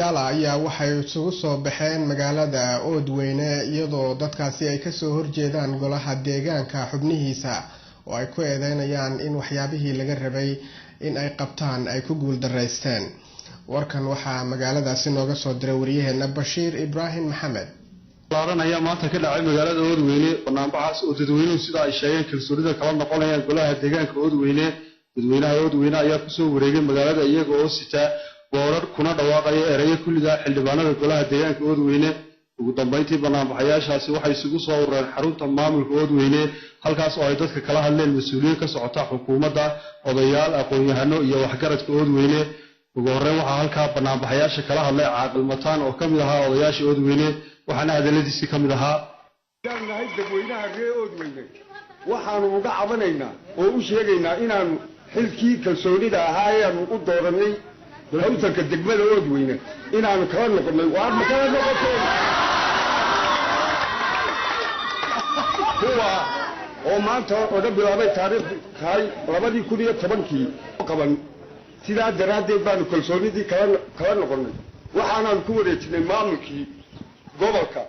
ayaa waxay isugu soo baxeen magaalada Oodweyne iyadoo dadkaasi ay ka soo horjeedaan golaha deegaanka xubnihiisa oo ay ku eedeynayaan in waxyaabihii laga rabay in ay qabtaan ay ku guul dareysteen. warkan waxaa magaaladaasi nooga soo diray wariyaheena Bashiir Ibrahim Maxamed. laaran ayaa maanta ka dhacay magaalada Oodweyne barnaamijkaas oo dadweynuhu sida ay sheegeen kalsoonida kala noqonayaan golaha deegaanka Oodweyne. dadweynaha Oodweyne ayaa ku soo wareegay magaalada iyaga oo sita boorar kuna dhawaaqaya erayo kulliga xildhibaanada golaha deegaanka Oodweyne. ugu dambeyntii barnaamijyaashaasi waxay isugu soo urureen xarunta maamulka Oodweyne halkaas oo ay dadka kala hadleen mas'uuliyiin ka socota xukuumadda, odayaal, aqoon-yahano iyo waxgaradka Oodweyne. ugu horreyn waxaa halkaa barnaamijyaasha kala hadlay Caaqil Mataan oo ka mid ahaa odayaasha Oodweyne waxaana hadaladiisii ka mid ahaa dadweynaha reer Oodweyne waxaanu uga cabanaynaa oo u sheegaynaa inaanu xilkii kalsoonida ahaa ee aanu u dooranay hawtanka degmada Oodweyne inaanu kala noqonnay waa kala noqotay kuwa oo maanta oga bilaabay taariikhda tahay 2010kii qaban sidaa daraaddeed baanu kalsoonidii kala noqonnay waxaanaan ku wareejinay maamulkii gobolka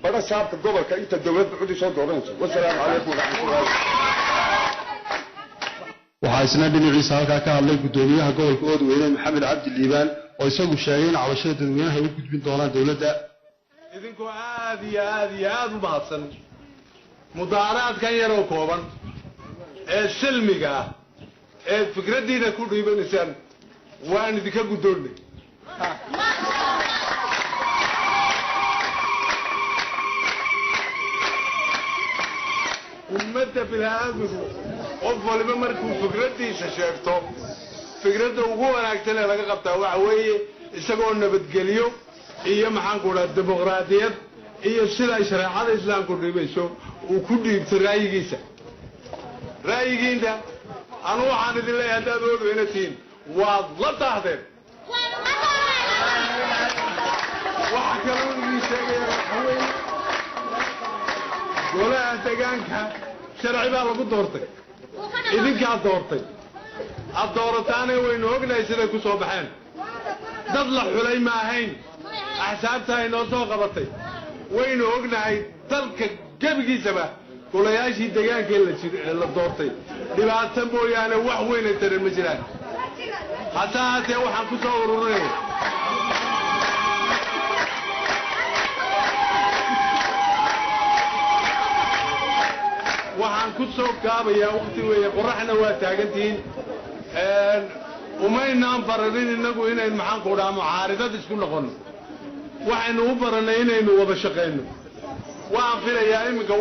bada saabka gobolka inta dawladda cudi soo dooranayso. wassalaamu calaykum waraxmatullaahi. waxaa isna dhinaciisa halkaa ka hadlay gudoomiyaha gobolka Oodweyne Maxamed Cabdi Liibaan oo isagu sheegay in cabashada dadweynaha ay u gudbin doonaan dawladda. idinku aad u mahadsan mudaaraadkan yar oo kooban ee silmiga ah ee fikradiina ku dhiibanaysaan waan idinka gudoonnay. ummadda bilaaadmigu qof waliba markuu fikradiisa sheegto fikradda ugu wanaagsan ee laga qabtaa waxa weeye isagoo nabadgelyo iyo maxaan ku dhaha dimuqraadiyad iyo sida ay shareecada islaamku dhiibayso uu ku dhiibto ra'yigiisa. ra'yigiinta anu waxaan idin leeyahay haddaad Oodweyne tihiin waad la daahdeen. waxa kaloo idin sheegaya waxa weeye golaha deegaanka sharci baa lagu doortay idinkaa doortay aad doorataana waynu ognahay siday ku soo baxeen. dad la xulay ma ahayn axsaabta ay noo soo qabatay waynu ognahay dalka gebigiisaba golayaashii deegaanka la doortay dhibaato mooyaane wax weyn ay tarin ma jiraan. haddee waxaan ku soo ururinaya waxaan ku soo gaabayaa waqti weeye qoraxna waa taagantihiin umaynaan baranin innagu inayn maxaan ku dhaha mucaaridad isku noqonno. waxaynu u barannay inaynu wada shaqayno. waan filayaa iminka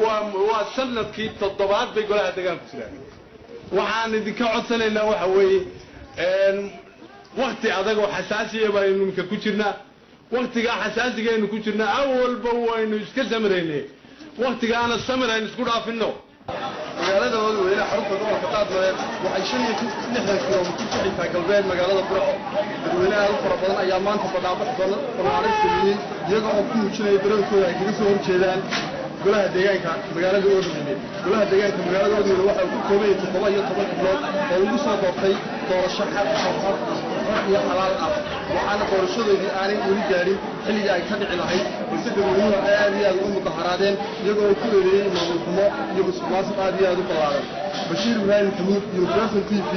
waa sanadkii 7 bay golaha deegaanku jiraan. waxaan idinka codsanaynaa waxa weeye waqti adag oo xasaasiya baynu iminka ku jirnaa. waqtigaa xasaasigaaynu ku jirnaa awalba waynu iska samiraynay waqtigaana samiraynu isku dhaafinno. magaalada Oodweyne xarunta gobolka Qaadmaayo waxay 5 kiiloomitir ka xigtaa galbeed magaalada Burco. dadweynaha fara badan ayaa maanta barnaamij sameeyay iyaga oo ku muujinaya dareenkooda ay kaga soo horjeedaan golaha deegaanka magaalada Oodweyne. golaha deegaanka magaalada Oodweyne waxa uu ka kooban yahay 17 xubnood oo lagu soo doortay doorasho xaq iyo xalaal ah waxaana doorashadoodii aanay weli gaarin xilliga ay ka dhici lahayd balse dadweynuhu aad iyo aad u mudaharaadeen iyagoo ku eedeeyay maamul xumo iyo musuqmaasuq aad iyo aad u ballaaran. Bashiir Ibrahim Maxamed iyo Brasil TV